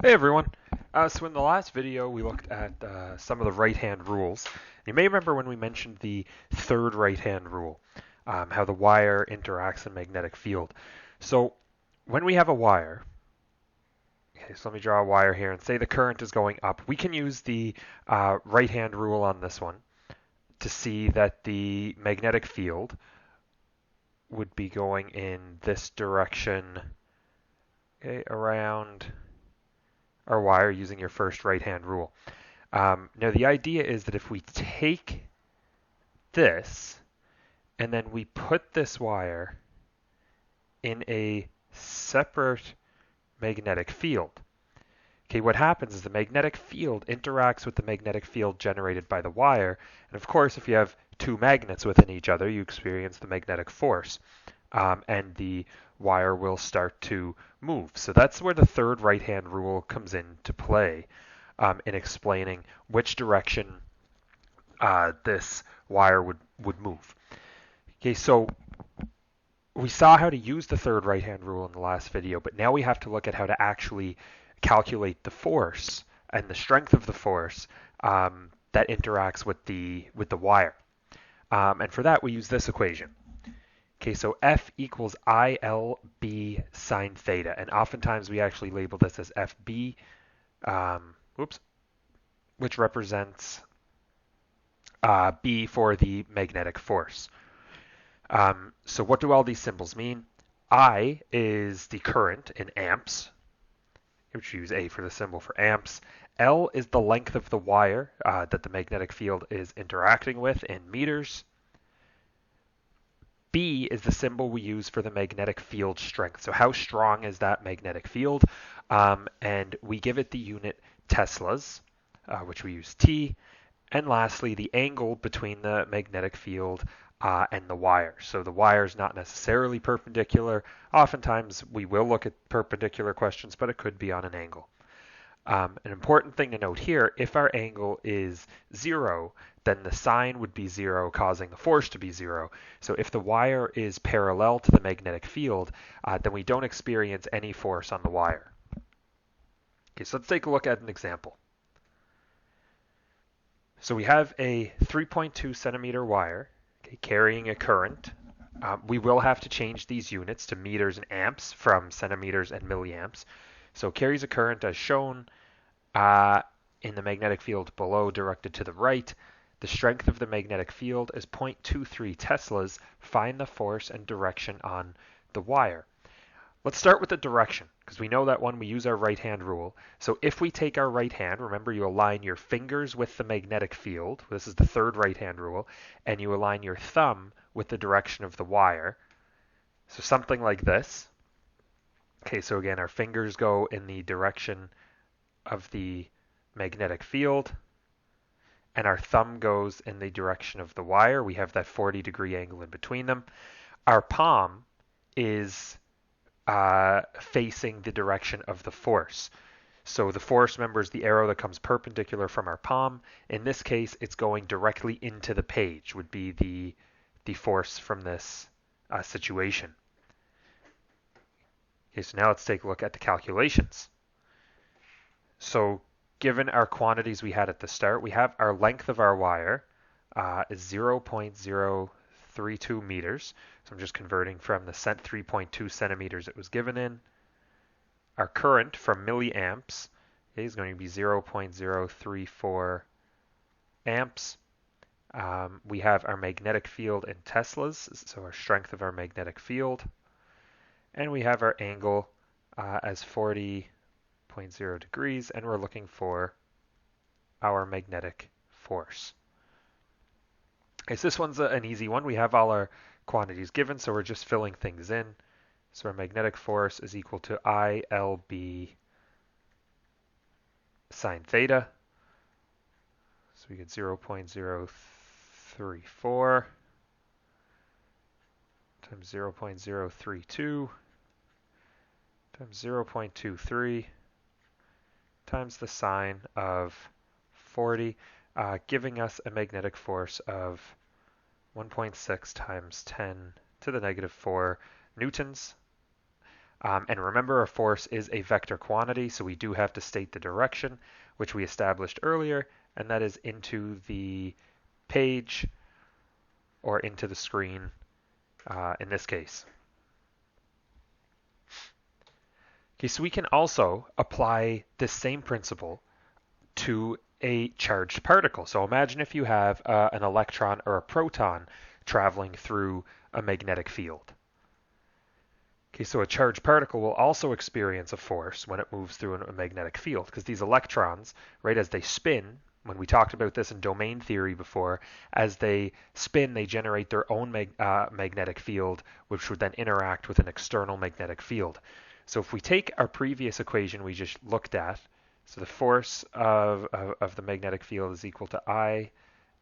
Hey everyone. So in the last video we looked at some of the right-hand rules. You may remember when we mentioned the third right-hand rule, how the wire interacts in magnetic field. So when we have a wire, okay, so let me draw a wire here and say the current is going up. We can use the right-hand rule on this one to see that the magnetic field would be going in this direction, okay, around our wire using your first right-hand rule. Now the idea is that if we take this and then we put this wire in a separate magnetic field, okay, what happens is the magnetic field interacts with the magnetic field generated by the wire. And of course, if you have two magnets within each other, you experience the magnetic force, and the wire will start to move. So that's where the third right-hand rule comes into play, in explaining which direction this wire would move. Okay, so we saw how to use the third right-hand rule in the last video, but now we have to look at how to actually calculate the force and the strength of the force that interacts with the wire. And for that, we use this equation. Okay, so F equals ILB sine theta, and oftentimes we actually label this as FB, which represents B for the magnetic force. So what do all these symbols mean? I is the current in amps, which we use A for the symbol for amps. L is the length of the wire that the magnetic field is interacting with in meters. B is the symbol we use for the magnetic field strength. So how strong is that magnetic field? And we give it the unit Teslas, which we use T. And lastly, the angle between the magnetic field and the wire. So the wire is not necessarily perpendicular. Oftentimes we will look at perpendicular questions, but it could be on an angle. An important thing to note here, if our angle is 0, then the sign would be 0, causing the force to be 0. So if the wire is parallel to the magnetic field, then we don't experience any force on the wire. Okay, so let's take a look at an example. So we have a 3.2 centimeter wire, okay, carrying a current. We will have to change these units to meters and amps from centimeters and milliamps. So carries a current as shown in the magnetic field below, directed to the right. The strength of the magnetic field is 0.23 Teslas. Find the force and direction on the wire. Let's start with the direction, because we know that when we use our right-hand rule. So if we take our right hand, remember you align your fingers with the magnetic field. This is the third right-hand rule. And you align your thumb with the direction of the wire. So something like this. Okay, so again, our fingers go in the direction of the magnetic field, and our thumb goes in the direction of the wire. We have that 40-degree angle in between them. Our palm is facing the direction of the force. So the force, remember, is the arrow that comes perpendicular from our palm. In this case, it's going directly into the page, would be the force from this situation. Okay, so now let's take a look at the calculations. So given our quantities we had at the start, we have our length of our wire is 0.032 meters. So I'm just converting from the 3.2 centimeters it was given in. Our current from milliamps is going to be 0.034 amps. We have our magnetic field in Teslas, so our strength of our magnetic field. And we have our angle as 40.0 degrees, and we're looking for our magnetic force. Okay, so this one's an easy one. We have all our quantities given, so we're just filling things in. So our magnetic force is equal to ILB sine theta. So we get 0.034 times 0.032 times 0.23 times the sine of 40, giving us a magnetic force of 1.6 times 10 to the negative 4 newtons. And remember, a force is a vector quantity, so we do have to state the direction, which we established earlier, and that is into the page or into the screen in this case. Okay, so we can also apply this same principle to a charged particle. So imagine if you have an electron or a proton traveling through a magnetic field. Okay, so a charged particle will also experience a force when it moves through a magnetic field, because these electrons, right, as they spin, when we talked about this in domain theory before, as they spin, they generate their own magnetic field, which would then interact with an external magnetic field. So if we take our previous equation we just looked at, so the force of the magnetic field is equal to I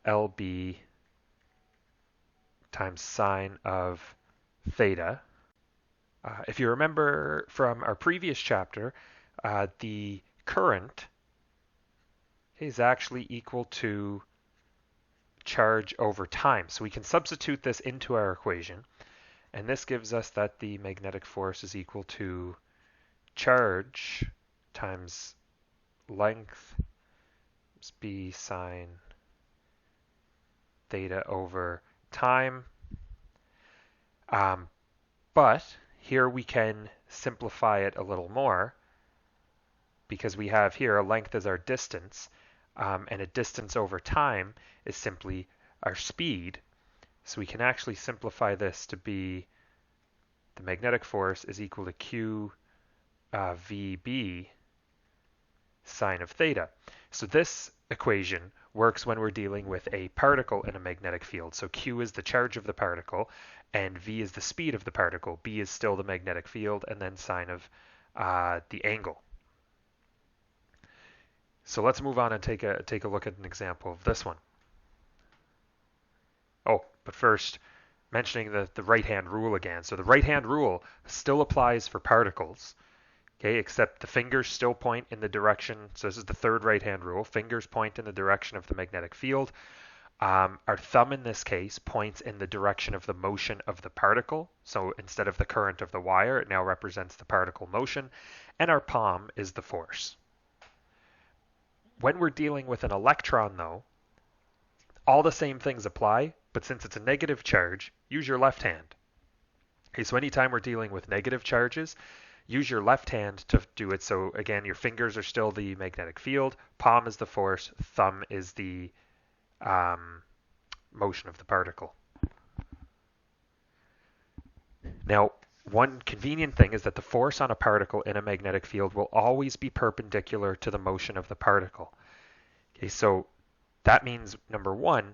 LB times sine of theta. If you remember from our previous chapter, the current is actually equal to charge over time. So we can substitute this into our equation, and this gives us that the magnetic force is equal to charge times length b sine theta over time. But here we can simplify it a little more, because we have here a length as our distance, and a distance over time is simply our speed. So we can actually simplify this to be the magnetic force is equal to Q VB sine of theta. So this equation works when we're dealing with a particle in a magnetic field. So Q is the charge of the particle, and V is the speed of the particle. B is still the magnetic field, and then sine of the angle. So let's move on and take a look at an example of this one. Oh, but first, mentioning the right-hand rule again. So the right-hand rule still applies for particles, okay, except the fingers still point in the direction. So this is the third right-hand rule. Fingers point in the direction of the magnetic field. Our thumb in this case points in the direction of the motion of the particle. So instead of the current of the wire, it now represents the particle motion. And our palm is the force. When we're dealing with an electron, though, all the same things apply, but since it's a negative charge, use your left hand. Okay, so anytime we're dealing with negative charges, use your left hand to do it. So again, your fingers are still the magnetic field, palm is the force, thumb is the motion of the particle. Now, one convenient thing is that the force on a particle in a magnetic field will always be perpendicular to the motion of the particle. Okay, so that means, number one,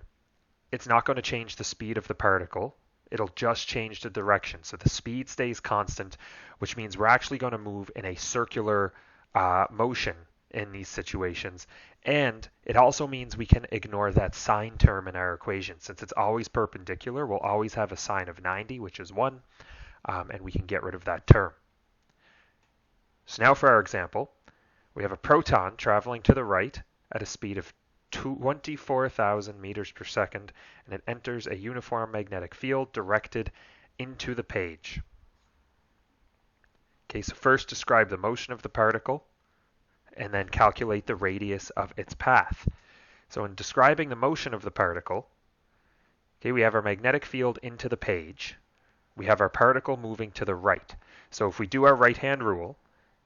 it's not going to change the speed of the particle. It'll just change the direction. So the speed stays constant, which means we're actually going to move in a circular motion in these situations. And it also means we can ignore that sine term in our equation. Since it's always perpendicular, we'll always have a sine of 90, which is 1, and we can get rid of that term. So now for our example, we have a proton traveling to the right at a speed of 24,000 meters per second, and it enters a uniform magnetic field directed into the page. Okay, so first describe the motion of the particle, and then calculate the radius of its path. So in describing the motion of the particle, okay, we have our magnetic field into the page. We have our particle moving to the right. So if we do our right-hand rule,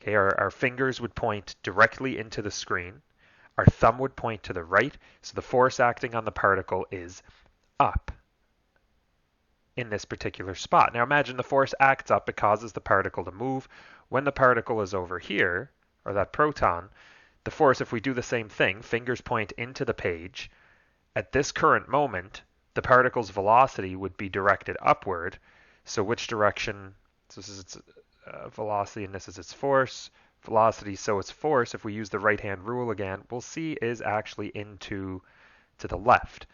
okay, our fingers would point directly into the screen. Our thumb would point to the right, so the force acting on the particle is up in this particular spot. Now imagine the force acts up, it causes the particle to move. When the particle is over here, or that proton, the force, if we do the same thing, fingers point into the page, at this current moment, the particle's velocity would be directed upward. So which direction, so this is its velocity and this is its force. Velocity, so its force, if we use the right-hand rule again, we'll see is actually to the left.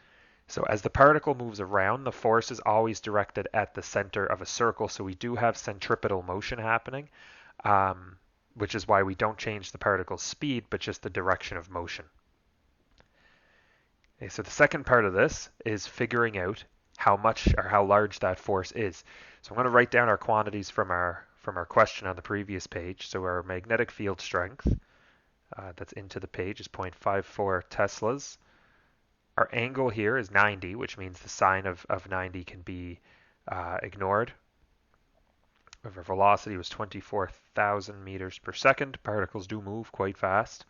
So as the particle moves around, the force is always directed at the center of a circle, so we do have centripetal motion happening, which is why we don't change the particle's speed, but just the direction of motion. Okay, so the second part of this is figuring out how much or how large that force is. So I'm going to write down our quantities from our from our question on the previous page. So our magnetic field strength that's into the page is 0.54 teslas. Our angle here is 90, which means the sine of 90 can be ignored. Our velocity was 24,000 meters per second. Particles do move quite fast.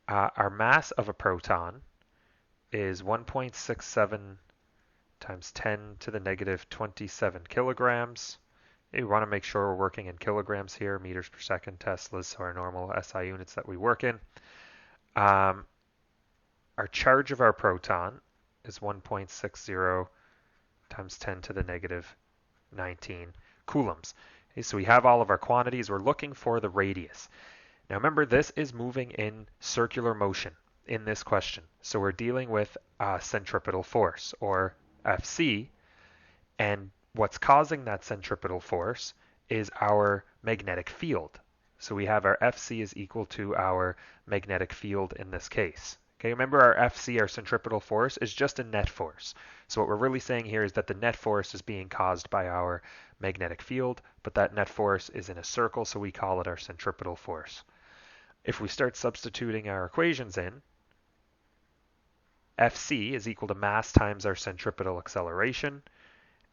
Our mass of a proton is 1.67 times 10 to the negative 27 kilograms. We want to make sure we're working in kilograms here, meters per second, teslas, so our normal SI units that we work in. Our charge of our proton is 1.60 times 10 to the negative 19 coulombs. Okay, so we have all of our quantities. We're looking for the radius. Now remember, this is moving in circular motion in this question. So we're dealing with centripetal force, or Fc, and what's causing that centripetal force is our magnetic field. So we have our Fc is equal to our magnetic field in this case. Okay, remember our Fc, our centripetal force, is just a net force. So what we're really saying here is that the net force is being caused by our magnetic field, but that net force is in a circle, so we call it our centripetal force. If we start substituting our equations in, Fc is equal to mass times our centripetal acceleration,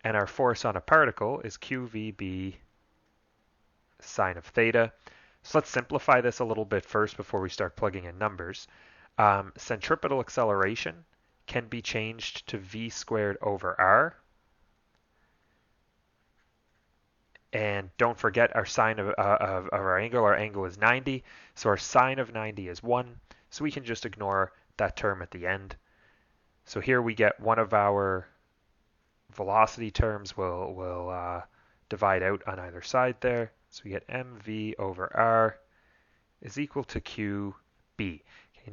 and our force on a particle is qvb sine of theta. So let's simplify this a little bit first before we start plugging in numbers. Centripetal acceleration can be changed to v squared over r. And don't forget our sine of our angle. Our angle is 90, so our sine of 90 is 1. So we can just ignore that term at the end. So here we get one of our velocity terms will divide out on either side there. So we get mv over r is equal to qb. Okay,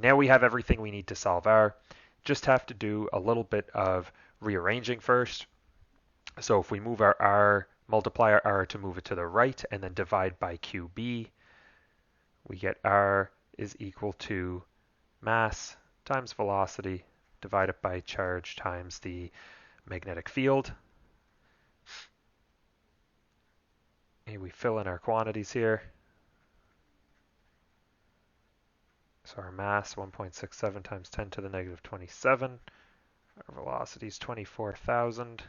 now we have everything we need to solve r. Just have to do a little bit of rearranging first. So if we move our r, multiply our r to move it to the right, and then divide by qb, we get r is equal to mass times velocity divided by charge times the magnetic field. And we fill in our quantities here. So our mass, 1.67 times 10 to the negative 27. Our velocity is 24,000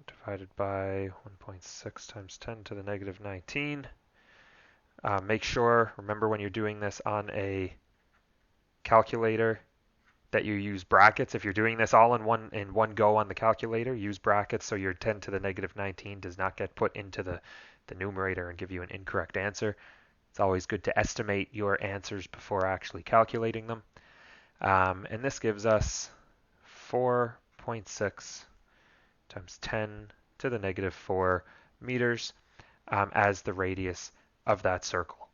divided by 1.6 times 10 to the negative 19. Make sure, remember when you're doing this on a calculator, that you use brackets. If you're doing this all in one go on the calculator, use brackets so your 10 to the negative 19 does not get put into the numerator and give you an incorrect answer. It's always good to estimate your answers before actually calculating them. And this gives us 4.6 times 10 to the negative 4 meters as the radius of that circle.